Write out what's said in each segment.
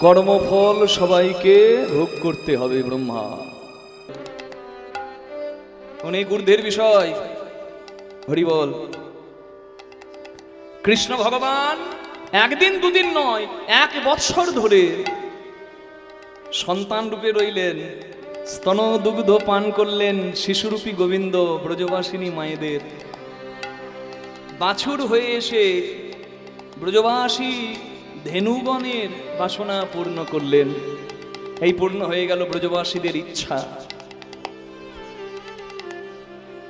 কর্মফল সবাইকে ভোগ করতে হবে। ব্রহ্মা অনেক ঊর্ধ্বের বিষয়। হরি বল। কৃষ্ণ ভগবান একদিন দুদিন নয়, 1 বৎসর ধরে সন্তান রূপে রইলেন, স্তন দুগ্ধ পান করলেন শিশুরূপী গোবিন্দ ব্রজবাসিনী মায়েদের। বাছুর হয়ে এসে ব্রজবাসী ধেনুগণের বাসনা পূর্ণ করলেন। এই পূর্ণ হয়ে গেল ব্রজবাসীদের ইচ্ছা।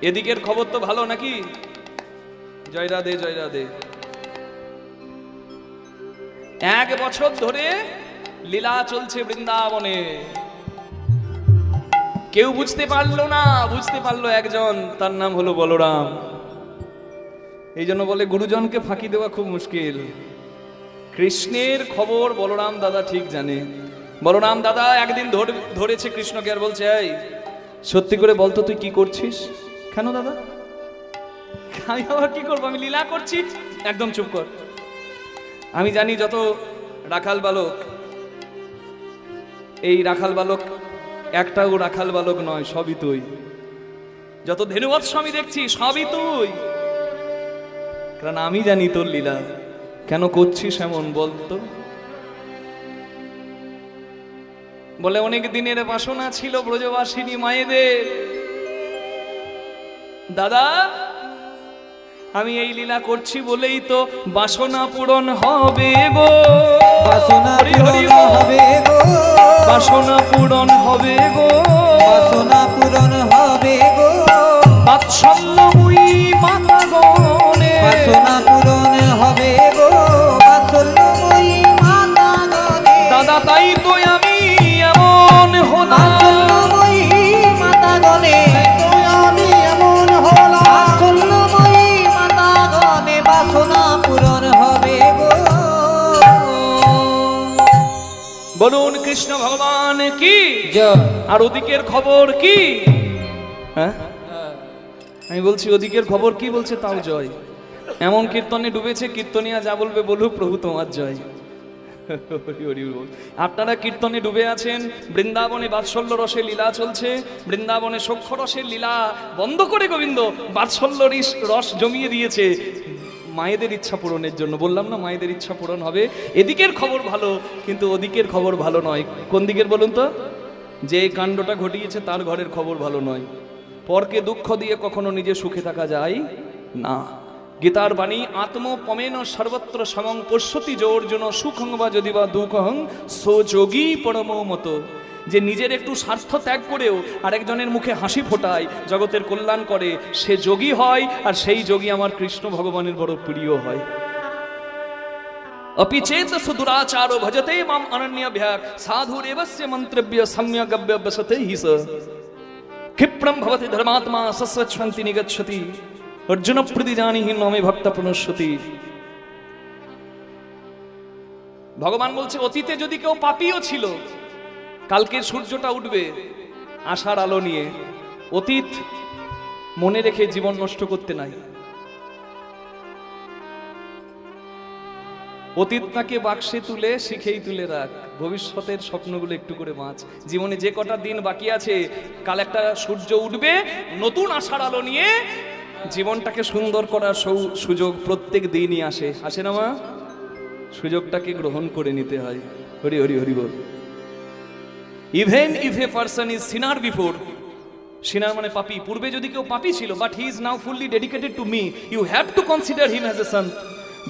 এদিকের খবর তো ভালো নাকি? জয় রাধে, জয় রাধে। 1 বছর ধরে লীলা চলছে বৃন্দাবনে। কেউ বুঝতে পারলো না, বুঝতে পারলো একজন, তার নাম হলো বলরাম। এই জন্য বলে গুরুজনকে ফাঁকি দেওয়া খুব মুশকিল। কৃষ্ণের খবর বলরাম দাদা ঠিক জানে। বলরাম দাদা একদিন ধরেছে কৃষ্ণকে আর বলছে, এই সত্যি করে বলতো তুই কি করছিস? কেন দাদা? আমি আবার কি করবো? আমি লীলা করছি। একদম চুপ কর। আমি জানি যত রাখাল বালক, এই রাখাল বালক একটাও রাখাল বালক নয়, সবই তুই। যত ধেনুবৎস আমি দেখছি সবই তুই। কারণ আমি জানি তোর লীলা। কেন করছিস এমন বলতো? বলে অনেক দিনের বাসনা ছিল ব্রজবাসিনী মায়েদের। দাদা আমি এই লীলা করছি বলেই তো বাসনা পূরণ হবে গো। বাসনা পূরণ হবে গো। বাসনা পূরণ হবে গো। বাসনা পূরণ হবে গো। বাৎসল্যময়ী মাতা গণে। বাসনা পূরণ হবে গো। বাৎসল্যময়ী মাতা গণে। দাদা তাই তো আমি এমন হলাম। বাৎসল্যময়ী মাতা গণে। আমি এমন হলাম। বাৎসল্যময়ী মাতা গণে। বাসনা পূরণ হবে গো। বলুন কৃষ্ণ ভগবান কি? আর ওদিকের খবর কি? হ্যাঁ আমি বলছি ওদিকের খবর কি? বলছে তাও জয়। এমন কীর্তনে ডুবেছে, কীর্তনিয়া যা বলবে বলুক, প্রভু তোমার জয়। আপনারা কীর্তনে ডুবে আছেন। বৃন্দাবনে বাৎসল্য রসে লীলা চলছে। বৃন্দাবনে সখ্য রসের লীলা বন্ধ করে গোবিন্দ বাৎসল্য রস জমিয়ে দিয়েছে মায়েদের ইচ্ছা পূরণের জন্য। বললাম না মায়েদের ইচ্ছা পূরণ হবে। এদিকের খবর ভালো, কিন্তু ওদিকের খবর ভালো নয়। কোন দিকের বলুন তো? যে কাণ্ডটা ঘটিয়েছে তার ঘরের খবর ভালো নয়। পরকে দুঃখ দিয়ে কখনো নিজে সুখে থাকা যায় না। গীতার বাণী আত্মপমেন সর্বত্র সমং পশ্যতি যোর্জুন সুখং বা যদি বা দুঃখং সোযোগী পরম মতো। যে নিজের একটু স্বার্থ ত্যাগ করেও আরেকজনের মুখে হাসি ফোটায়, জগতের কল্যাণ করে, সে যোগী হয়। আর সেই যোগী আমার কৃষ্ণ ভগবানের বড় প্রিয় হয়। অপিচেত সুদুরাচারো ভজতে মাম অনন্যভ্যাক সাধুরেবস্য মন্ত্রব্য সম্যগব্য বসতে হি স ক্ষিপ্রম ভবতি ধর্মাত্মা সস্বচ্ছন্তি নিগচ্ছতি অর্জুন প্রতি জানিহি নমে ভক্ত প্রণশ্যতি। ভগবান বলছে অতীতে যদি কেউ পাপীও ছিল, কালকের সূর্যটা উঠবে আশার আলো নিয়ে। অতীত মনে রেখে জীবন নষ্ট করতে নাই। অতীতটাকে বাক্সে তুলে শিখেই তুলে রাখ। ভবিষ্যতের স্বপ্নগুলো একটু করে বাঁচ। জীবনে যে কটা দিন বাকি আছে, কাল একটা সূর্য উঠবে নতুন আশার আলো নিয়ে। জীবনটাকে সুন্দর করার সুযোগ প্রত্যেক দিনই আসে। আসে না মা? সুযোগটাকে গ্রহণ করে নিতে হয়। হরি হরি হরি বল। Even if a person is sinner before, sinner মানে পাপী, পূর্বে যদি কেউ পাপী ছিল, but he is now fully dedicated to me, you have to consider him as a son.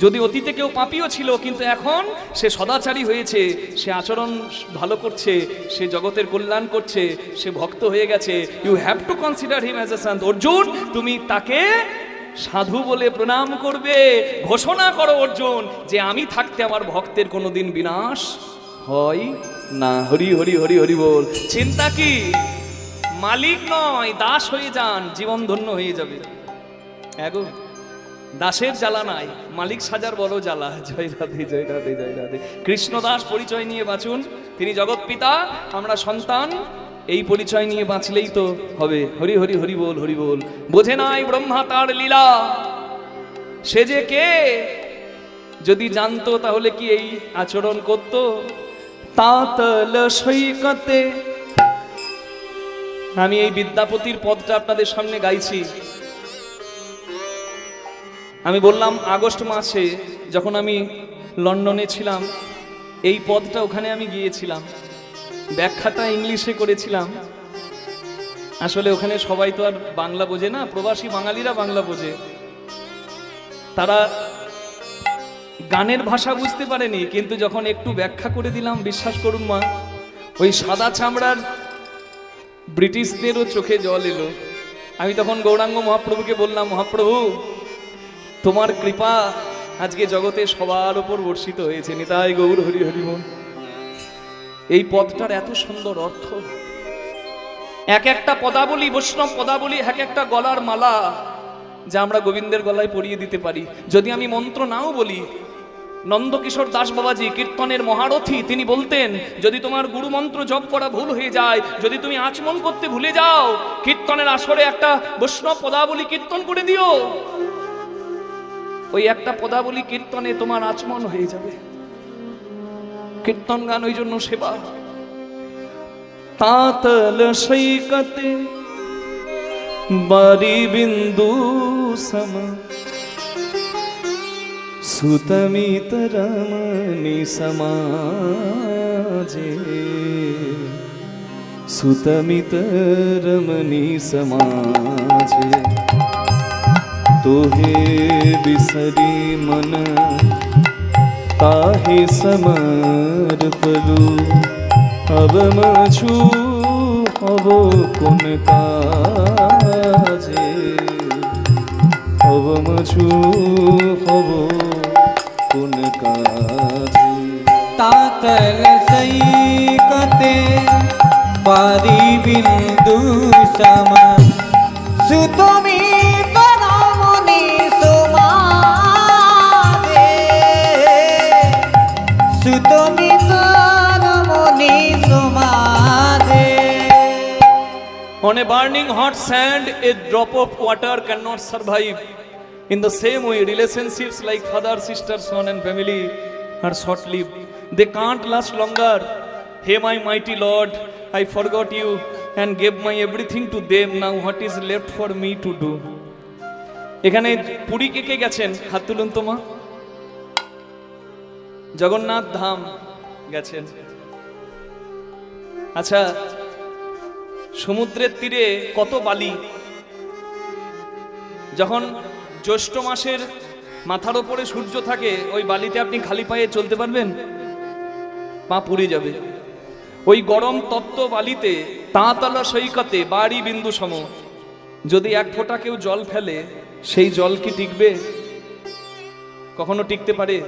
যদি অতীতে কেউ পাপীও ছিল কিন্তু এখন সে সদাচারী হয়েছে, সে আচরণ ভালো করছে, সে জগতের কল্যাণ করছে, সে ভক্ত হয়ে গেছে, you have to consider him as a sant. Arjun তুমি তাকে সাধু বলে প্রণাম করবে। ঘোষণা করো অর্জুন যে আমি থাকতে আমার ভক্তের কোনোদিন বিনাশ হয় না। হরি হরি হরি হরি বল। চিন্তা কি? মালিক নয়, দাস হয়ে যান, জীবন ধন্য হয়ে যাবে। এগো দাসের জ্বালা নাই, মালিক সাজার বড় জ্বালা। জয় রাধে, জয় রাধে, জয় রাধে। কৃষ্ণ দাস পরিচয় নিয়ে বাঁচুন। তিনি জগৎ পিতা, আমরা সন্তান। এই পরিচয় নিয়ে বাঁচলেই তো হবে। হরি হরি হরি বল, হরি বল। বোঝে নাই ব্রহ্মা তার লীলা, সে যে কে যদি জানতো তাহলে কি এই আচরণ করত? তাতল সৈকতে। আমি এই বিদ্যাপতির পদটা আপনাদের সামনে গাইছি। আমি বললাম আগস্ট মাসে যখন আমি লন্ডনে ছিলাম, এই পদটা ওখানে আমি গিয়েছিলাম, ব্যাখ্যাটা ইংলিশে করেছিলাম। আসলে ওখানে সবাই তো আর বাংলা বোঝে না, প্রবাসী বাঙালিরা বাংলা বোঝে, তারা গানের ভাষা বুঝতে পারেনি। কিন্তু যখন একটু ব্যাখ্যা করে দিলাম, বিশ্বাস করুন মা, ওই সাদা চামড়ার ব্রিটিশদেরও চোখে জল এলো। আমি তখন গৌরাঙ্গ মহাপ্রভুকে বললাম, মহাপ্রভু তোমার কৃপা আজকে জগতে সবার ওপর বর্ষিত হয়েছে, নিতাই গৌর হরি হরি বল। এই পদটার এত সুন্দর অর্থ, এক একটা পদাবলী, বৈষ্ণব পদাবলী এক একটা গলার মালা, যা আমরা গোবিন্দের গলায় পরিয়ে দিতে পারি। যদি আমি মন্ত্র নাও বলি, নন্দকিশোর দাস বাবাজি কীর্তনের মহারথী, তিনি বলতেন যদি তোমার গুরু মন্ত্র জপ করা ভুল হয়ে যায়, যদি তুমি আচমন করতে ভুলে যাও, কীর্তনের আসরে একটা বৈষ্ণব পদাবলী কীর্তন করে দিও, ওই একটা পদাবলী কীর্তনে তোমার আচমন হয়ে যাবে। কীর্তন গান ওই জন্য সেবা। তাতল সৈকতে বারি বিন্দু সম সুতমিত রমণী সমাজে, সুতমিত রমণী সমাজে, তোহে বিসরি মন তাহে সমর্পলু, अब मछु हब कोन काजे, अब मछु हब कोन काजे। तातल सैकते बारी बिंदु सम सुतमित रमणी समाजे, सुतमित रमणी समाजे। On a burning hot sand, a drop of water cannot survive. In the same way, relationships like father, sister, son and family are short-lived. They can't last longer. Hey my mighty Lord, I forgot you and gave my everything to them. Now what is left for me to do? এখানে পুরী কে কে গেছেন? হাত তুলুন তো মা। জগন্নাথ ধাম গেছেন। আচ্ছা, সমুদ্রের তীরে কত বালি, যখন জ্যৈষ্ঠ মাসের মাথার ওপরে সূর্য থাকে, ওই বালিতে আপনি খালি পায়ে চলতে পারবেন? পা পুড়ে যাবে। ওই গরম তপ্ত বালিতে তাঁতলা সৈকতে বাড়ি বিন্দু সম, যদি এক ফোঁটা কেউ জল ফেলে, সেই জল কি টিকবে? কখনো টিকতে পারে?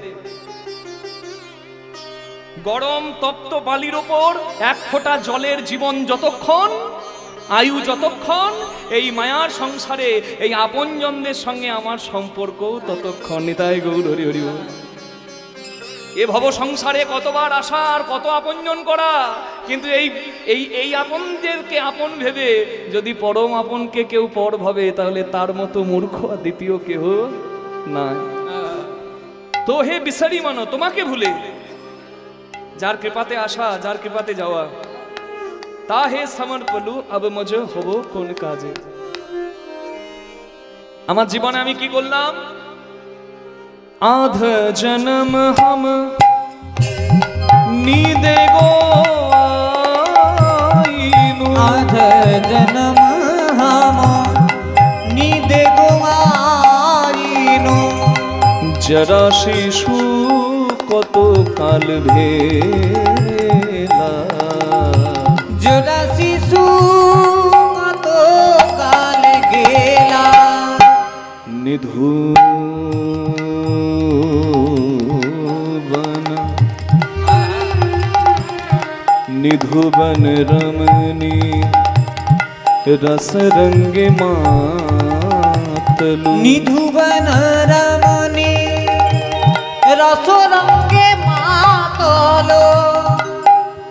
গরম তপ্ত বালির ওপর এক ফোঁটা জলের জীবন যতক্ষণ, আয়ু যতক্ষণ, এই মায়ার সংসারে এই আপনজনদের সঙ্গে আমার সম্পর্ক ততক্ষণ। নিতাই গৌর হরি হরি বল। এ ভব সংসারে কতবার আসা আর কত আপনজন করা, কিন্তু এই এই এই আপনদেরকে আপন ভেবে যদি পরম আপনকে কেউ পর ভাবে, তাহলে তার মতো মূর্খ আর দ্বিতীয় কেহ নাই। তো হে বিসারি মানো, তোমাকে ভুলে, যার কৃপাতে আসা, যার কৃপাতে যাওয়া, তা হে সমর্পলু আব মজ হব কোন কাজে। আমার জীবনে আমি কি করলাম? আধ জনম হাম নীদে গো আইনু, आध जन्म हम नीदे गो आइनु, जरा शिशु কত কাল ভেলা, जरा शिशु कत काल गेला, निधुवन निधुवन रमणी रस रंग मातलू, निधुवन रमणी रस रंगे मातलो,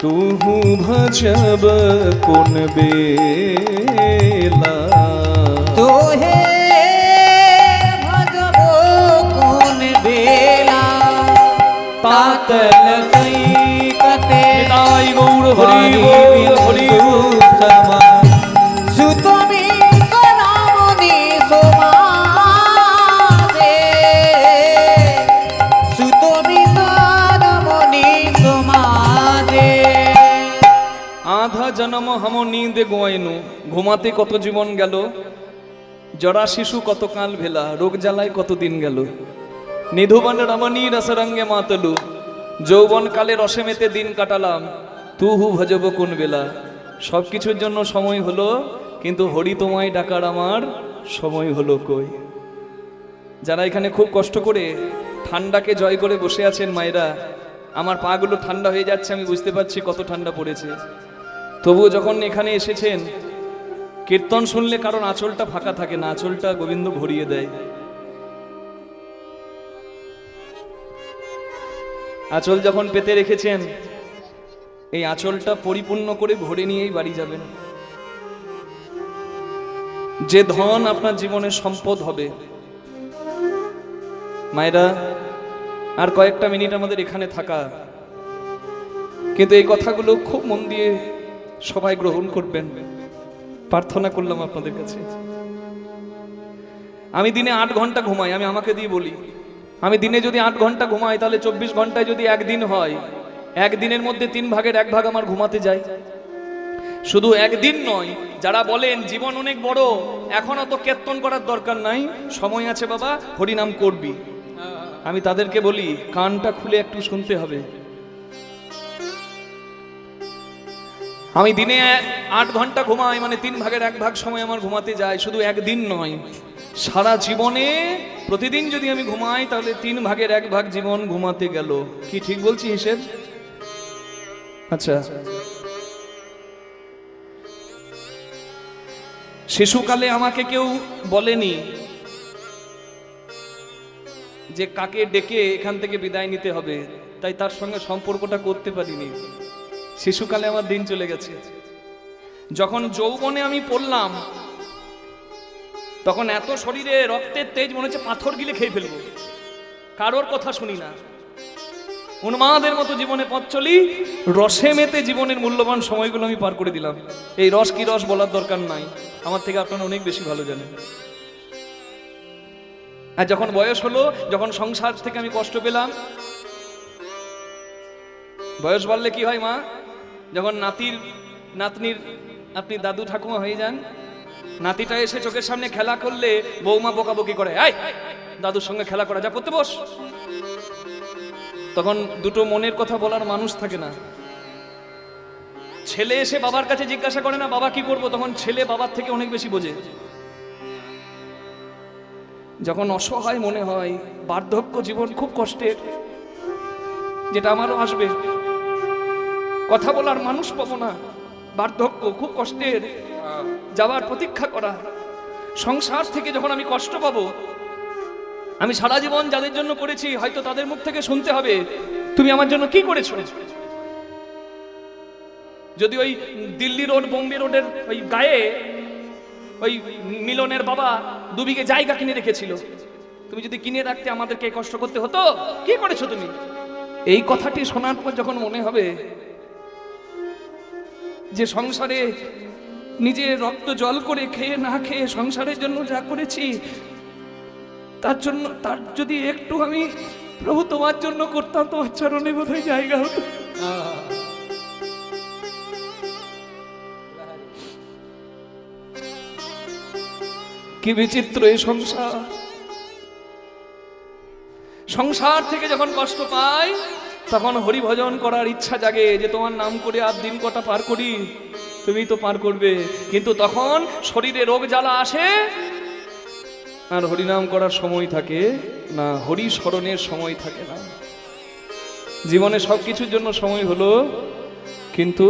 तुहु भजब कोन बेला, तोहे भजबो कोन बेला। तातल सैकते হরি বল হরি বল। সুতমি রামনি সমাজে সুতমি রামনি সমাজে আধা জনম হাম নীন্দ গোয়াইনু, ঘুমাতে কত জীবন গেল, জরা শিশু কত কাল ভেলা, রোগ জ্বালায় কত দিন গেল, নিধুবন রমণী রসরঙ্গে মাতলু, যৌবন কালে রসে মেতে দিন কাটালাম, তুহু ভজব কোন বেলা। সব কিছুর জন্য সময় হলো, কিন্তু হরি তোমায় ডাকার আমার সময় হলো কই। যারা এখানে খুব কষ্ট করে ঠান্ডাকে জয় করে বসে আছেন মায়েরা, আমার পাগুলো ঠান্ডা হয়ে যাচ্ছে, আমি বুঝতে পারছি কত ঠান্ডা পড়েছে। তবুও যখন এখানে এসেছেন, কীর্তন শুনলে কারণ আঁচলটা ফাঁকা থাকে না, আঁচলটা গোবিন্দ ভরিয়ে দেয়। আঁচল যখন পেতে রেখেছেন, এই আঁচলটা পরিপূর্ণ করে ভরে নিয়েই বাড়ি যাবেন। যে ধন আপনার জীবনের সম্পদ হবে। মায়েরা, আর কয়েকটা মিনিট আমাদের এখানে থাকা, কিন্তু এই কথাগুলো খুব মন দিয়ে সবাই গ্রহণ করবেন, প্রার্থনা করলাম আপনাদের কাছে। আমি দিনে 8 ঘন্টা ঘুমাই, আমি আমাকে দিয়ে বলি, আমি দিনে যদি 8 ঘন্টা ঘুমাই, তাহলে 24 ঘন্টায় যদি একদিন হয়, একদিনের মধ্যে 3 ভাগের 1 ভাগ আমার ঘুমাতে যায়। শুধু একদিন নয়, যারা বলেন জীবন অনেক বড়, এখন অত কীর্তন করার দরকার নাই, সময় আছে বাবা, হরিনাম করবি, আমি তাদেরকে বলি কানটা খুলে একটু শুনতে হবে। আমি দিনে 8 ঘন্টা ঘুমাই, মানে 3 ভাগের 1 ভাগ সময় আমার ঘুমাতে যায়। শুধু একদিন নয়, সারা জীবনে প্রতিদিন যদি আমি ঘুমাই, তাহলে 3 ভাগের 1 ভাগ জীবন ঘুমাতে গেল। কি ঠিক বলছি হিসেব? আচ্ছা, শিশুকালে আমাকে কেউ বলেনি যে কাকে ডেকে এখান থেকে বিদায় নিতে হবে, তাই তার সঙ্গে সম্পর্কটা করতে পারিনি। শিশুকালে আমার দিন চলে গেছে। যখন যৌবনে আমি পড়লাম, তখন এত শরীরে রক্তের তেজ, মনে হচ্ছে পাথর গিলে খেয়ে ফেলবো। কারোর কথা শুনি না, উন্মাদের মতো জীবনে পথ চলি, রসে মেতে জীবনের মূল্যবান সময়গুলো আমি পার করে দিলাম। এই রস কি রস বলার দরকার নাই, আমার থেকে আপনারা অনেক বেশি ভালো জানেন। আর যখন বয়স হলো, যখন সংসার থেকে আমি কষ্ট পেলাম, বয়স বাড়লে কি হয় মা, যখন নাতনির আপনি দাদু ঠাকুমা হয়ে যান, নাতিটা এসে চোখের সামনে খেলা করলে বৌমা বকাবকি করে, আয় দাদুর সঙ্গে খেলা করা, যা পড়তে বস। তখন দুটো মনের কথা বলার মানুষ থাকে না। ছেলে এসে বাবার কাছে জিজ্ঞাসা করে না বাবা কি করবো, তখন ছেলে বাবার থেকে অনেক বেশি বোঝে। যখন অসহায় মনে হয়, বার্ধক্য জীবন খুব কষ্টের, যেটা আমারও আসবে, কথা বলার মানুষ পাবো না, বার্ধক্য খুব কষ্টের, যাওয়ার প্রতীক্ষা করা। সংসার থেকে যখন আমি কষ্ট পাবো, আমি সারা জীবন যাদের জন্য করেছি, হয়তো তাদের মুখ থেকে শুনতে হবে তুমি আমার জন্য কি করেছো। যদি ওই দিল্লি রোড বোম্বে রোডের ওই গায়ে ওই মিলনের বাবা 2 বিঘে জায়গা কিনে রেখেছিল, তুমি যদি কিনে রাখতে আমাদেরকে কষ্ট করতে হতো, কি করেছো তুমি। এই কথাটি শোনার পর যখন মনে হবে যে সংসারে নিজে রক্ত জল করে খেয়ে না খেয়ে সংসারের জন্য যা করেছি, তার যদি একটু আমি প্রভু তোমার জন্য করতাম, তোমার চরণে বোধহয় জায়গা হতো। কি বিচিত্র এই সংসার। সংসার থেকে যখন কষ্ট পাই, তখন হরি ভজন করার ইচ্ছা জাগে, যে তোমার নাম করে আর দিন কটা পার করি, তুমি তো পার করবে। কিন্তু তখন শরীরে রোগ জ্বালা আসে, আর হরিনাম করার সময় থাকে না, হরি স্মরণের সময় থাকে না। জীবনে সবকিছুর জন্য সময় হলো, কিন্তু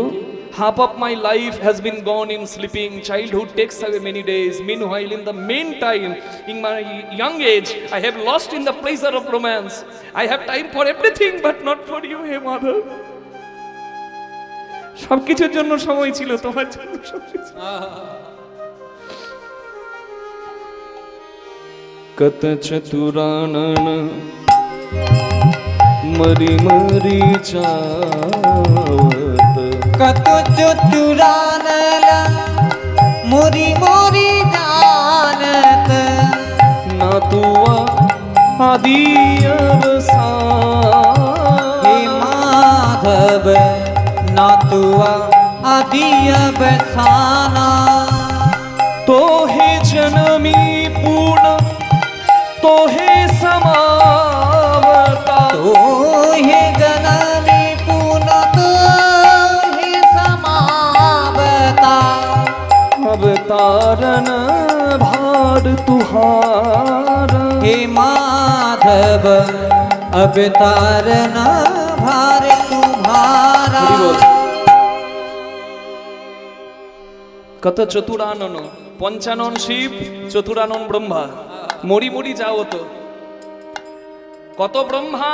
half of my life has been gone in sleeping. Childhood takes away many days. Meanwhile, in the meantime, in my young age, I have lost in the pleasure of romance. I have time for everything, but not for you, hey mother. সবকিছুর জন্য সময় ছিল, তোমার জন্য সবকিছু। কত চতুরানন মরি মরি চাওত, कत चतुरानल मोरी मोरी जानत ना तुआ आदि अवसान हे माधव ना तुआ आदि अवसाना तो हे जनमी पूर्ण तो हे समावता तो हे जनमी पुन तो हे समावता अवतारण भार तुहारा हे माधव अवतारण भार तुम्हारा हरि बोल। কত চতুরানন, পঞ্চানন শিব, চতুরানন ব্রহ্মা, মরি মরি যাও তো। কত ব্রহ্মা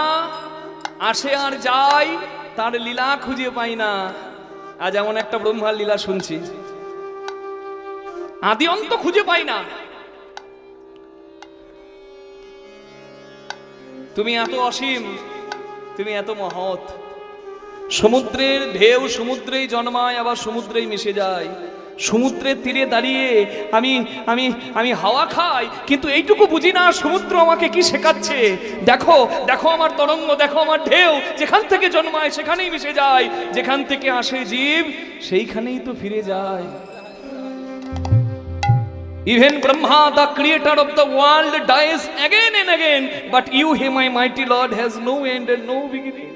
আসে আর যায়, তার লীলা খুঁজে পাই না। আজ এমন একটা ব্রহ্মার লীলা শুনছি, আদি অন্ত খুঁজে পাই না। তুমি এত অসীম, তুমি এত মহৎ। সমুদ্রের ঢেউ সমুদ্রেই জন্মায়, আবার সমুদ্রেই মিশে যায়। সমুদ্রের তীরে দাঁড়িয়ে আমি আমি আমি হাওয়া খাই, কিন্তু এইটুকু বুঝি না সমুদ্র আমাকে কি শেখাচ্ছে। দেখো দেখো আমার তরঙ্গ, দেখো আমার ঢেউ, যেখান থেকে জন্মায় সেখানেই মিশে যায়, যেখান থেকে আসে জীব সেইখানেই তো ফিরে যায়। Even Brahma, the creator of the world, dies again and again, but you, He, my mighty Lord, has no end and no beginning.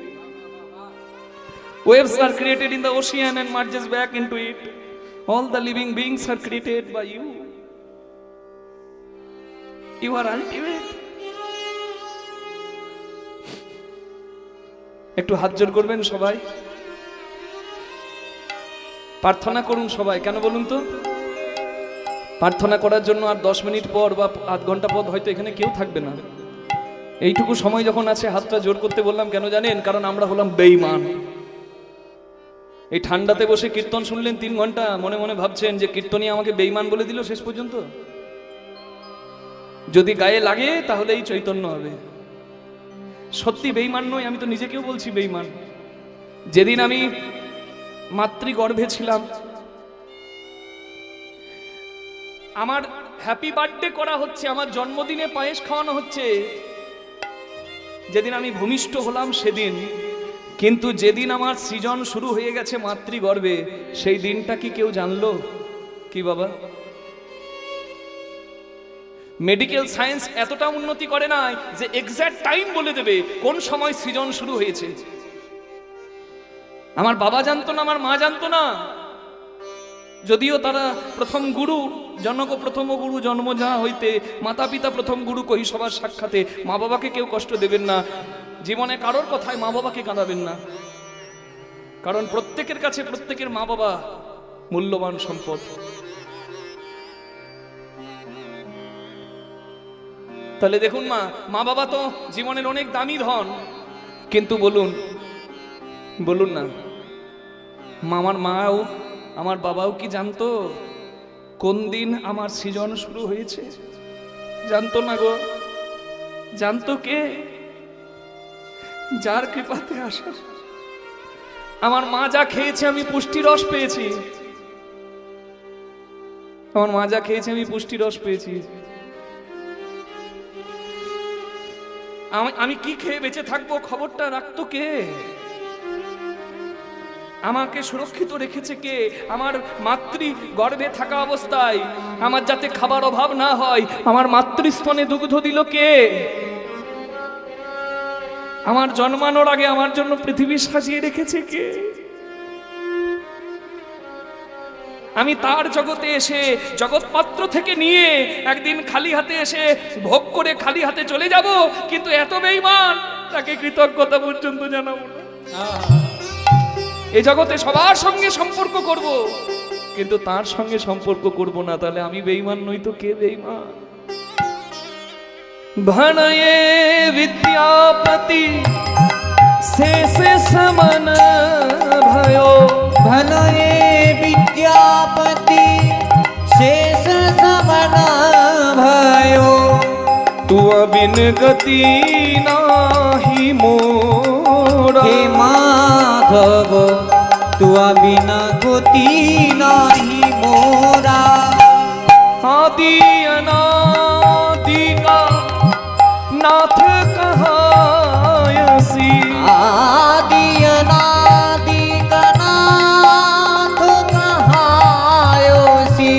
Waves are created in the ocean and merges back into it. All the living beings are created by you. You are ultimate. একটু হাত জোড় করবেন সবাই, প্রার্থনা করুন সবাই। কেন বলুন তো? প্রার্থনা করার জন্য আর 10 মিনিট পর বা আধ ঘন্টা পর হয়তো এখানে কেউ থাকবে না। এইটুকু সময় যখন আছে হাতটা জোর করতে বললাম কেন জানেন? কারণ আমরা হলাম বেঈমান। এই ঠান্ডাতে বসে কীর্তন শুনলেন 3 ঘন্টা, মনে মনে ভাবছেন যে কীর্তনই আমাকে বেঈমান বলে দিল শেষ পর্যন্ত। যদি গায়ে লাগে তাহলে এই চৈতন্য হবে। সত্যি বেঈমান নই, আমি তো নিজেকেও বলছি বেঈমান। যেদিন আমি মাতৃগর্ভে ছিলাম, আমার হ্যাপি বার্থডে করা হচ্ছে, আমার জন্মদিনে পায়েস খাওয়ানো হচ্ছে, যেদিন আমি ভূমিষ্ঠ হলাম সেদিন। কিন্তু যেদিন আমার সৃজন শুরু হয়ে গেছে মাতৃগর্ভে, সেই দিনটা কি কেউ জানলো? কি বাবা? মেডিকেল সায়েন্স এতটা উন্নতি করে নাই যে এক্সাক্ট টাইম বলে দেবে কোন সময় সৃজন শুরু হয়েছে। আমার বাবা জানতো না, আমার মা জানতো না, যদিও তারা প্রথম গুরু, জনক প্রথম গুরু জন্ম যা হইতে, মাতা পিতা প্রথম গুরু কহি সবার সাক্ষাতে। মা বাবাকে কেউ কষ্ট দেবেন না, জীবনে কারোর কথায় মা বাবাকে কাঁদাবেন না, কারণ প্রত্যেকের কাছে প্রত্যেকের মা বাবা মূল্যবান সম্পদ। তাহলে দেখুন মা বাবা তো জীবনের অনেক দামি ধন, কিন্তু বলুন বলুন না, আমার মাও আমার বাবাও কি জানতো কোন দিন আমার সৃজন শুরু হয়েছে? জানতো না গো। জানতো কে? যার কৃপাতে আসা। আমার মা যা খেয়েছে আমি পুষ্টি রস পেয়েছি, আমার মা যা খেয়েছে আমি পুষ্টি রস পেয়েছি। আমি কি খেয়ে বেঁচে থাকবো খবরটা রাখতো কে? আমাকে সুরক্ষিত রেখেছে কে? আমার মাতৃ গর্ভে থাকা অবস্থায় আমার যাতে খাবার অভাব না হয় আমার মাতৃস্তনে দুগ্ধ দিল কে? আমার জন্মানোর আগে আমার জন্য পৃথিবী সাজিয়ে রেখেছে কে? আমি তার জগতে এসে জগৎপাত্র থেকে নিয়ে একদিন খালি হাতে এসে ভোগ করে খালি হাতে চলে যাব, কিন্তু এত বেঈমান তাকে কৃতজ্ঞতা পর্যন্ত জানাবো না। এই জগতে সবার সঙ্গে সম্পর্ক করব, কিন্তু তার সঙ্গে সম্পর্ক করব না। তাহলে আমি বেঈমান নই তো কে বেঈমান? ভণয়ে বিদ্যাপতি শেষ সমন भयो, भनये विद्यापति शेष समन भयो। तू बिन गति नाही मोरा, हे माधव तुआ बिना गति नाही मोरा आदि अनादि का नाथ कहायसी आदि अनादि का नाथ कहायोसी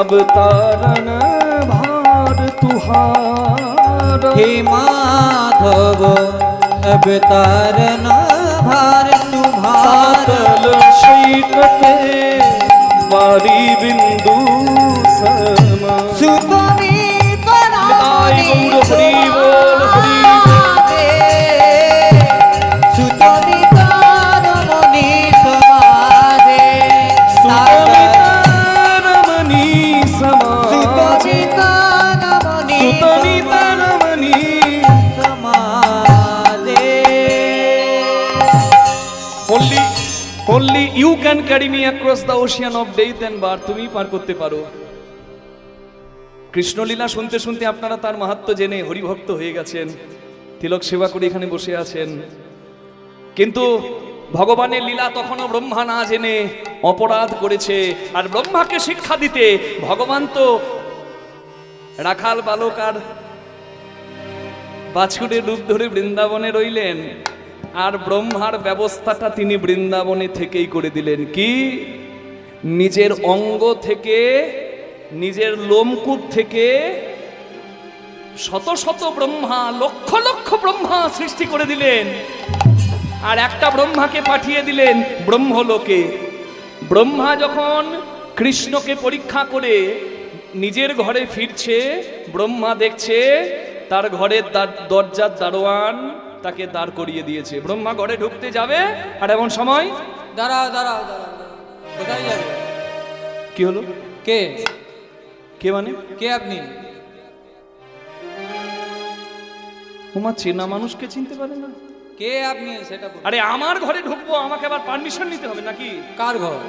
अब तारन भार तुहार हे माधव अब तारन भार तुम्हारा पातल सैकते बारी बिंदु सम सुतमी आई गौर हरि बोल Hari सुतमी तारमणि समाधे सुतमितरमणि समाधे सुतमी तारमणि सुतमितरमणि समाधे only you can carry me across the ocean of death and birth তুমি পার করতে পারো কৃষ্ণলীলা শুনতে শুনতে আপনারা তার মাহাত্ম্য জেনে হরিভক্ত হয়ে গেছেন তিলক সেবা করে এখানে বসে আছেন কিন্তু ভগবানের লীলা তখনও ব্রহ্মা না জেনে অপরাধ করেছে আর ব্রহ্মাকে শিক্ষা দিতে ভগবান তো রাখাল বালক আর বাছুরের রূপ ধরে বৃন্দাবনে রইলেন আর ব্রহ্মার ব্যবস্থাটা তিনি বৃন্দাবনে থেকেই করে দিলেন কি নিজের অঙ্গ থেকে নিজের লোমকূপ থেকে শত শত ব্রহ্মা লক্ষ লক্ষ ব্রহ্মা সৃষ্টি করে দিলেন আর একটা ব্রহ্মাকে পাঠিয়ে দিলেন ব্রহ্মলোকে ব্রহ্মা যখন কৃষ্ণকে পরীক্ষা করে নিজের ঘরে ফিরছে ব্রহ্মা দেখছে তার ঘরের দরজার দারোয়ান তাকে দাঁড় করিয়ে দিয়েছে ব্রহ্মা ঘরে ঢুকতে যাবে আর এমন সময় দাঁড়াও দাঁড়াও দাঁড়াও কোথায় যাবে কি হলো কে কে মানে কে আপনি তোমার চেনা মানুষকে চিনতে পারে না কে আপনি সেটা বলুন। আরে আমার ঘরে ঢুকবো আমাকে আবার পারমিশন নিতে হবে নাকি কার ঘর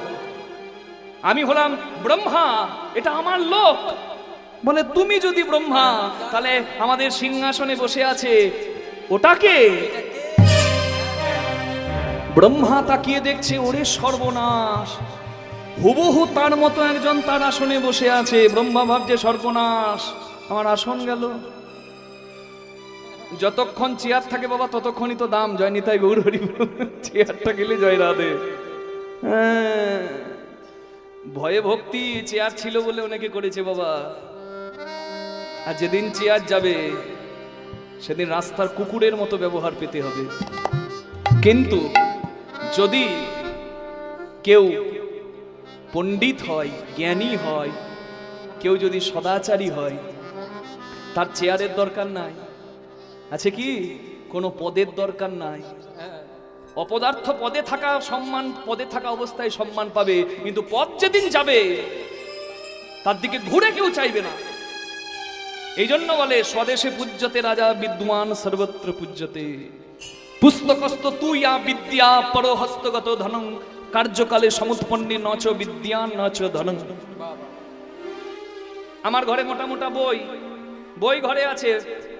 আমি হলাম ব্রহ্মা এটা আমার লোক বলে তুমি যদি ব্রহ্মা তাহলে আমাদের সিংহাসনে বসে আছে ওটাকে ব্রহ্মা তাকিয়ে দেখছে ওরে সর্বনাশ হুবহু তার মতো একজন তার আসনে বসে আছে ব্রহ্মা ভাবছে সর্বনাশ আমার আসন গেল যতক্ষণ চেয়ার থাকে বাবা ততক্ষণই তো দাম জয় নিতাই গৌর হরি চেয়ারটা গেলে জয় রাধে হ্যাঁ, ভয়ে ভক্তি চেয়ার ছিল বলে অনেকে করেছে বাবা আর যেদিন চেয়ার যাবে সেদিন রাস্তার কুকুরের মতো ব্যবহার পেতে হবে কিন্তু যদি কেউ পণ্ডিত হয় জ্ঞানী হয় কেউ যদি সদাচারী হয় তার চেয়ারের দরকার নাই আছে কি কোনো পদের দরকার নাই অপদার্থ পদে থাকা সম্মান পদে থাকা অবস্থায় সম্মান পাবে কিন্তু পদ যেদিন যাবে তার দিকে ঘুরে কেউ চাইবে না এই জন্য বলে স্বদেশে পূজ্যতে রাজা বিদ্বান সর্বত্র পূজ্যতে পুস্তকস্থ তুইয়া বিদ্যা পরহস্তগত ধনং কার্যকালে সমুৎপন্নে নচ বিদ্যান নচ ধনং আমার ঘরে মোটা মোটা বই ঘরে আছে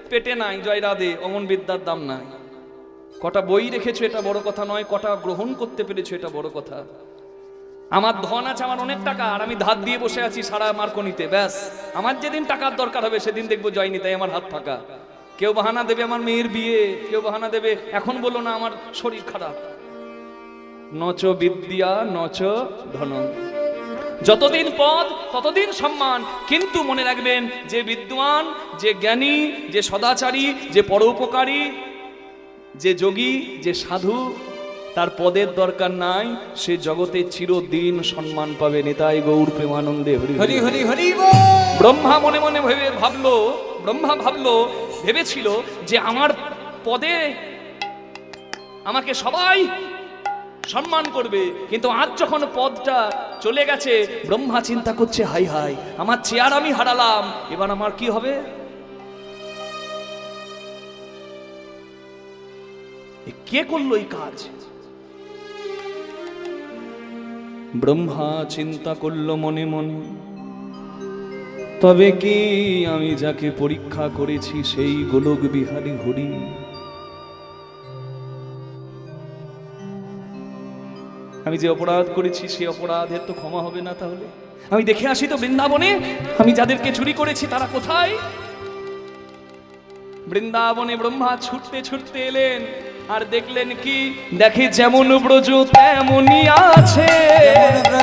পেটে নাই জয় রাধে অমন বিদ্যার দাম নাই কটা বই রেখেছো এটা বড় কথা নয় কটা গ্রহণ করতে পেরেছো এটা বড় কথা আমার ধন আছে আমার অনেক টাকা আর আমি ধার দিয়ে বসে আছি সারা মার্কনিতে ব্যাস আমার যেদিন টাকার দরকার হবে সেদিন দেখবো জয়নি তাই আমার হাত ফাঁকা কেউ বাহানা দেবে আমার মেয়ের বিয়ে কেউ বাহানা দেবে এখন বলো না আমার শরীর খারাপ নচ বিদ্যা নচ ধন যতদিন পদ ততদিন সম্মান কিন্তু মনে রাখবেন যে বিদ্বান যে জ্ঞানী যে সদাচারী যে পরোপকারী যে যোগী যে সাধু তার পদের দরকার নাই সে জগতে চিরদিন সম্মান পাবে নিতাই গৌর প্রেমানন্দে হরি হরি হরি হরি ব্রহ্মা মনে মনে ব্রহ্মা ভেবেছিল যে আমার পদে আমাকে সবাই সম্মান করবে কিন্তু আজ যখন পদটা চলে গেছে ব্রহ্মা চিন্তা করছে হাই হাই আমার চেয়ার আমি হারালাম এবার আমার কি হবে কে করলো এই কাজ ব্রহ্মা চিন্তা করলো মনে মনে তবে কি আমি যাকে পরীক্ষা করেছি সেই গোলক বিহারী হরি আমি যে অপরাধ করেছি সে অপরাধের তো ক্ষমা হবে না, তাহলে আমি দেখে আসি তো বৃন্দাবনে আমি যাদেরকে চুরি করেছি তারা কোথায়। বৃন্দাবনে ব্রহ্মা ছুটতে ছুটতে এলেন, আর দেখলেন কি, দেখে যেমন ব্রজ তেমনই আছে।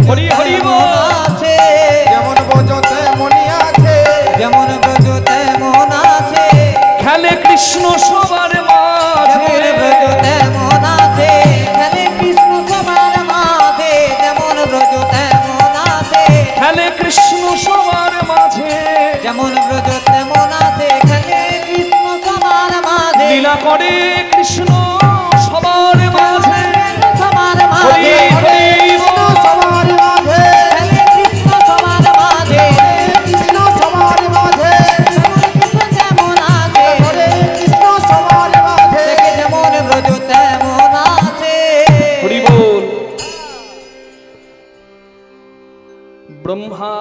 হরি হরি বল। আছে যেমন বোঝ তেমনই আছে, যেমন ব্রজ তেমন আছে, খেলে কৃষ্ণ সবার মাঝে। যেমন ব্রজ তেমন আছে, খেলে কৃষ্ণ সবার মাঝে, যেমন ব্রজ তেমন আছে, খেলে কৃষ্ণ সবার মাঝে। যেমন ব্রজ তেমন আছে, খেলে কৃষ্ণ সবার মাঝে, লীলা করে কৃষ্ণ সবার মাঝে। সবার হরি মাঝে, হরি বল। সবার মাঝে, খেলে কৃষ্ণ সবার মাঝে, কৃষ্ণ সবার মাঝে, কৃষ্ণ যেমন আছে, হরে কৃষ্ণ সবার মাঝে, দেখে যেমন ব্রজ তেমন আছে। হরি বল। ব্রহ্মা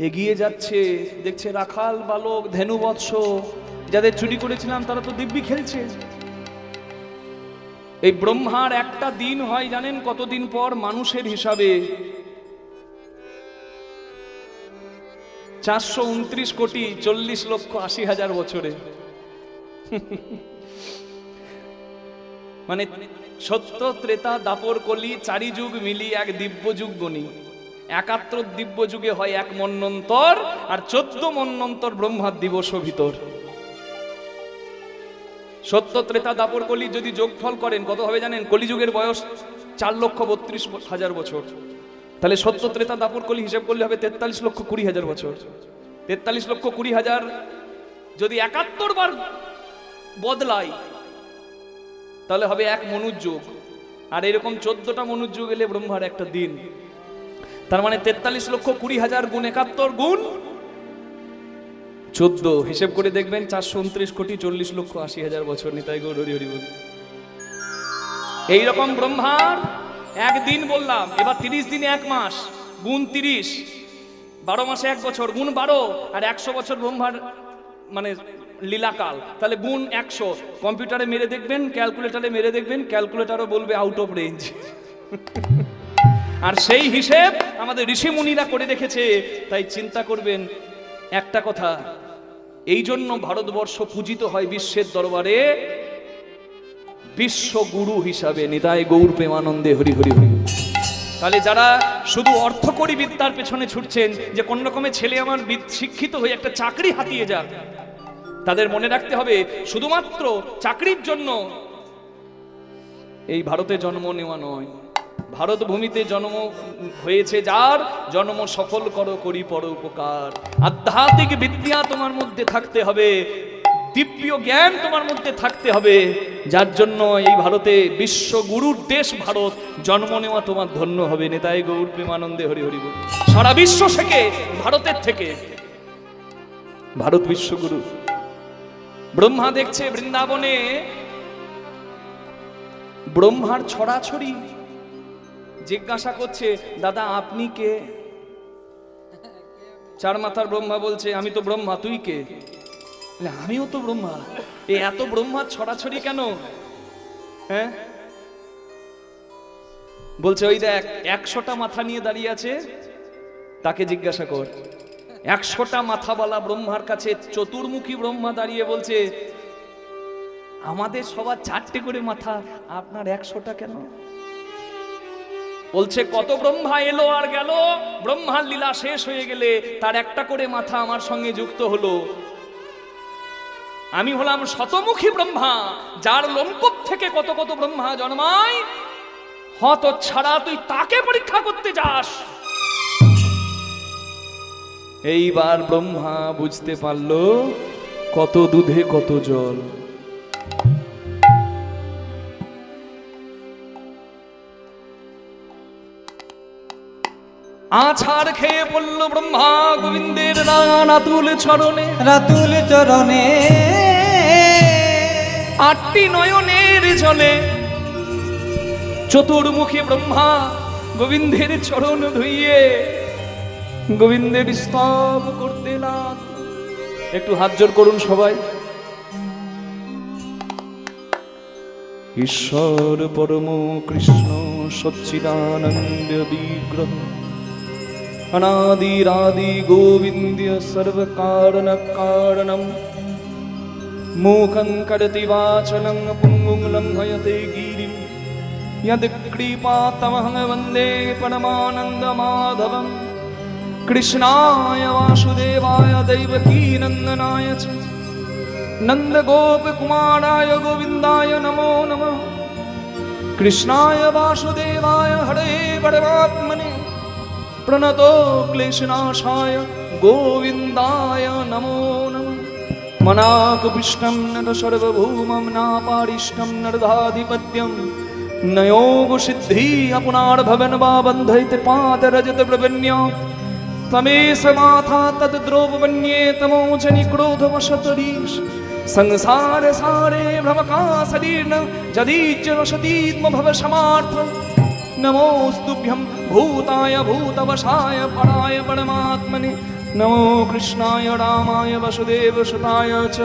এগিয়ে যাচ্ছে, দেখছে রাখাল বালক ধেনু বৎস যাদের চুরি করেছিলাম তারা তো দিব্যি খেলছে। এই ব্রহ্মার একটা দিন হয় জানেন কতদিন পর? মানুষের হিসাবে 429 কোটি 40 লক্ষ 80 হাজার বছরে। মানে সত্য ত্রেতা দাপর কলি 4 যুগ মিলি এক দিব্য যুগ গণি। 71 দিব্য যুগে হয় 1 মন্বন্তর, আর 14 মন্বন্তর ব্রহ্মার দিবস ভিতর। সত্য ত্রেতা দাপর কলি যদি যোগফল করেন কত হবে জানেন? কলিযুগের বয়স 4,32,000 বছর। তাহলে সত্য ত্রেতা দাপর কলি হিসাব করলে হবে 43,20,000 বছর। 43,20,000 যদি 71 বার বদলাই তাহলে হবে 1 মনুযুগ। আর এরকম 14টা মনুযুগ এলে ব্রহ্মার একটা দিন। তার মানে 43,20,000 গুণ 71 গুণ 14, হিসেব করে দেখবেন 429 কোটি 40 লক্ষ 80 হাজার বছর। নিতাই গৌর হরি হরি বল। এইরকম ব্রহ্মার একদিন বললাম, এবার 30 দিনে 1 মাস গুণ 30, 12 মাসে 1 বছর গুণ 12, আর 100 বছর ব্রহ্মার মানে লীলাকাল, তাহলে গুণ 100। কম্পিউটারে মেরে দেখবেন, ক্যালকুলেটারে মেরে দেখবেন, ক্যালকুলেটারও বলবে আউট অফ রেঞ্জ। আর সেই হিসেব আমাদের ঋষি মুনিরা করে রেখেছে। তাই চিন্তা করবেন একটা কথা, এই জন্য ভারতবর্ষ পূজিত হয় বিশ্বের দরবারে বিশ্বগুরু হিসাবে। নিতাই গৌর প্রেমানন্দে হরি হরি হরি। তাহলে যারা শুধু অর্থকরী বিদ্যার পেছনে ছুটছেন যে কোন রকমে ছেলে আমার শিক্ষিত হয়ে একটা চাকরি হাতিয়ে যাক, তাদের মনে রাখতে হবে শুধুমাত্র চাকরির জন্য এই ভারতে জন্ম নেওয়া নয়। ভারত ভূমিতে জন্ম হয়েছে যার, জন্ম সফল করো করি পর উপকার। আধ্যাত্মিক বিদ্যা তোমার মধ্যে থাকতে হবে, দিব্য জ্ঞান তোমার মধ্যে থাকতে হবে, যার জন্য এই ভারতে বিশ্বগুরুর দেশ ভারত জন্ম নেওয়া তোমার ধন্য হবে। নেতাই গৌর প্রেমানন্দে হরি হরি বল। সারা বিশ্ব থেকে, ভারতের থেকে ভারত বিশ্বগুরু। ব্রহ্মা দেখছে বৃন্দাবনে ব্রহ্মার ছড়াছড়ি, জিজ্ঞাসা করছে দাদা আপনি কে? 4 মাথার ব্রহ্মা বলছে আমি তো ব্রহ্মা, তুই কে? আমিও তো ব্রহ্মা। এত ব্রহ্মার ছড়াছড়ি কেন? হ্যাঁ বলছে ওই দেখ 100টা মাথা নিয়ে দাঁড়িয়ে আছে, তাকে জিজ্ঞাসা কর। 100টা মাথাওয়ালা ব্রহ্মার কাছে চতুর্মুখী ব্রহ্মা দাঁড়িয়ে বলছে আমাদের সবার 4টে করে মাথা, আপনার 100টা কেন? বলছে কত ব্রহ্মা এলো আর গেল, ব্রহ্মার লীলা শেষ হয়ে গেলে তার একটা করে মাথা আমার সঙ্গে যুক্ত হলো। আমি হলাম শতমুখী ব্রহ্মা, যার লোমকূপ থেকে কত কত ব্রহ্মা জন্মায়। হত ছাড়া তুই তাকে পরীক্ষা করতে যাস। এইবার ব্রহ্মা বুঝতে পারলো কত দুধে কত জল। আছাড় খেয়ে পড়ল ব্রহ্মা গোবিন্দের রাতুল চরণে। রাতুল চরণে 8টি নয়নের জলে চতুর্মুখী ব্রহ্মা গোবিন্দের চরণ ধুইয়ে গোবিন্দের স্তব করতে লাগল। একটু হাত জোড় করুন সবাই। ঈশ্বর পরম কৃষ্ণ সচ্চিদানন্দ বিগ্রহ अनादिरादि गोविंद्य सर्व कारण कारणम मूकं करति वाचनं पुंगुं लंघयते गिरिं यत्कृपातमहं वन्दे परमानन्दमाधवं कृष्णाय वासुदेवाय दैवकीनन्दनाय च नन्दगोपकुमाराय गोविन्दाय नमो नमः कृष्णाय वासुदेवाय हरे परमात्मने प्रणतो क्लेशनाशाय गोविन्दाय नमो नमः मनाकपिष्टं नर सर्वभौमं नापारिष्टं नरधाधिपत्यं न योगसिद्धि अपुनार्भवन वा बन्धयते पादरजत प्रवन्य तमेष माथा तद्द्रोपवन्ये तमोजनि क्रोधवशतरीश संसार सारे भ्रमकासरीर्न जदीच्यवशतीत्म भव समार्थ नमोस्तुभ्यं भूताय भूतवशाय पराय परमात्मने नमो कृष्णाय रामाय वसुदेव सुताय च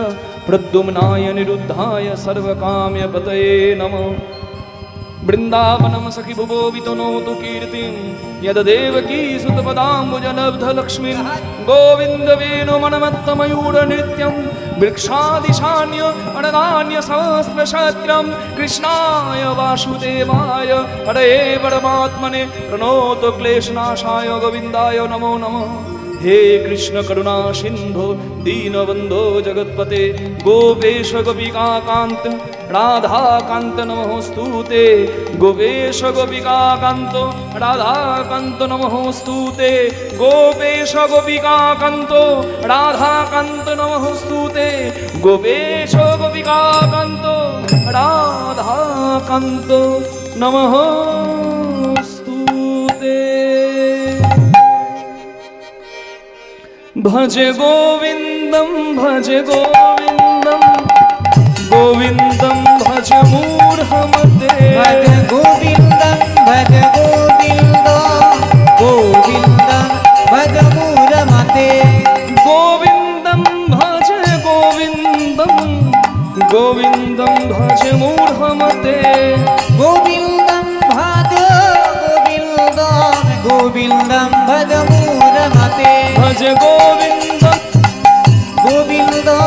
प्रद्युम्नाय निरुद्धाय सर्वकाम्यपतये नमः वृन्दावनं सखि भुवो वितनोतु कीर्तिं यद्देवकी सुतपदाम्बुजलब्धलक्ष्मीं गोविन्दवेणुमनमत्तमयूरनृत्यं वृक्षादिशान्य अनदान्य सहस्रशत्रं कृष्णाय वासुदेवाय हरे परमात्मने प्रणोतो क्लेशनाशाय गोविन्दाय नमो नमः हे कृष्ण करुणा सिंधु दीनबंधो जगत्पते गोपेश गोपिका कांत राधा कांत नमोस्तुते गोपेश गोपिका कांत राधा कांत नमोस्तुते गोपेश गोपिका कांत राधा कांत नमोस्तुते गोपेश गोपिका कांत राधा कांत नमोस्तुते भज गोविंदम भज गोविंदम गोविंदम भज मूढ़मते भज गोविन्दं भज गोविन्दं गोविन्दं भज मूढमते गोविंदम भज गोविंदम गोविंदम भज मूढ़मते गोविन्दं भज गोविन्दं गोविन्दं भज मूढमते भज गोविंदम गोविन्दं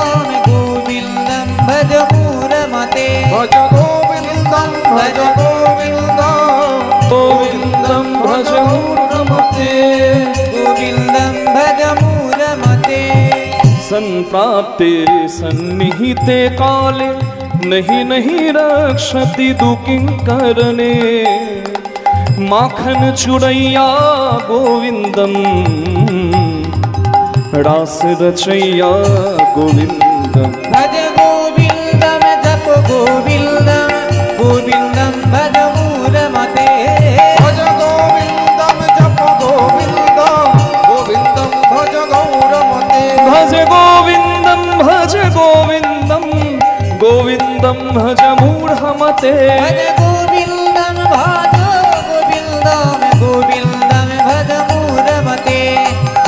गोविन्दं भज मूढमते भज गोविन्दं भज गोविन्दं गोविंदम भज मूढ़मते गोविन्दं भज मूढमते संप्राप्ते सन्निहिते काले नहीं नहीं रक्षति दुकिंकरणे माखन चुड़ैया गोविंदम रास रचैया गोविंदम भज गोविन्दं जप गोविन्दं गोविन्दं भज मूढमते भज गोविन्दं जप गोविन्दं गोविन्दं भज गौरमते भज गोविंदम भज गोविंदम गोविंदम भज मूढ़मते भज गोविन्दं भज गोविन्दं गोविन्दं भज मूढमते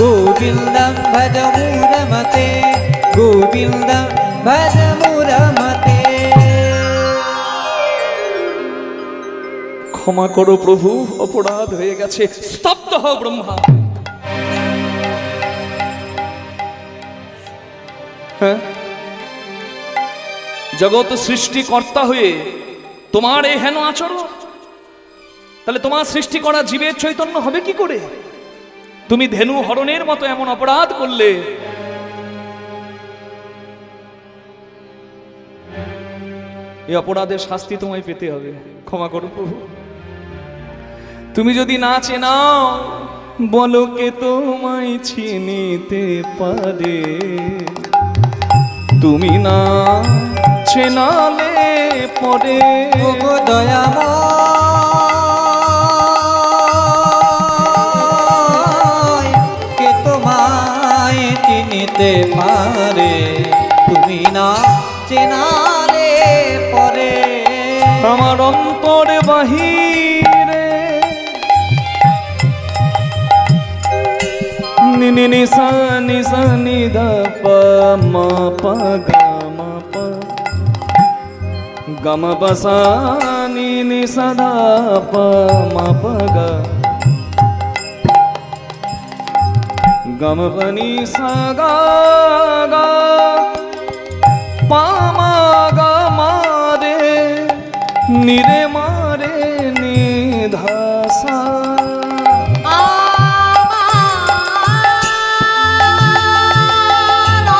गोविन्दं भज मूढमते गोविन्दं भज मूढमते ক্ষমা করো প্রভু অপরাধ হয়ে গেছে স্তব্ধ হও ব্রহ্মা হ্যাঁ জগৎ সৃষ্টিকর্তা হয়ে তোমার এই হেন আচরণ তাহলে তোমার সৃষ্টি করা জীবের চৈতন্য হবে কি করে তুমি ধেনু হরণের মতো এমন অপরাধ করলে এই অপরাধের শাস্তি তোমায় পেতে হবে ক্ষমা করো প্রভু তুমি যদি না চেনাও বলো কে তোমায় চিনিতে পারে তুমি না চেনালে পরে ওগো দয়াময় কে তোমায় চিনিতে পারে তুমি না চেনালে পরে আমার অন্তর বাহিরে নিনি নিসা নিসা নিদা পা মা পা গা মা পা গম বসা নি নি সদা প ম প গ গম পনি সা গা গা পা মা গা মা রে নি রে মা রে নি ধা সা। আমার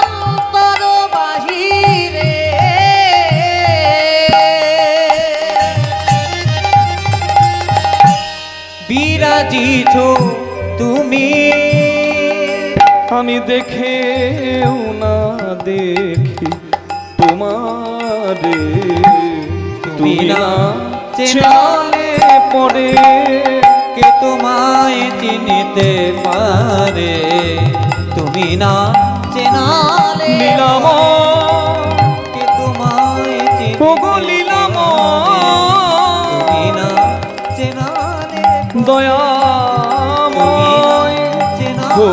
অন্তর বাহিরে বিরাজিছ তুমি, আমি দেখেও না দেখি তোমারে, তুমি না চেনালে পরে কে তোমায় চিনিতে পারে, তুমি না চেনালে লীলাম কে তোমায় ওগো চিনিতে লীলাম তুমি না চেনালে দয়াময় চেনালে গো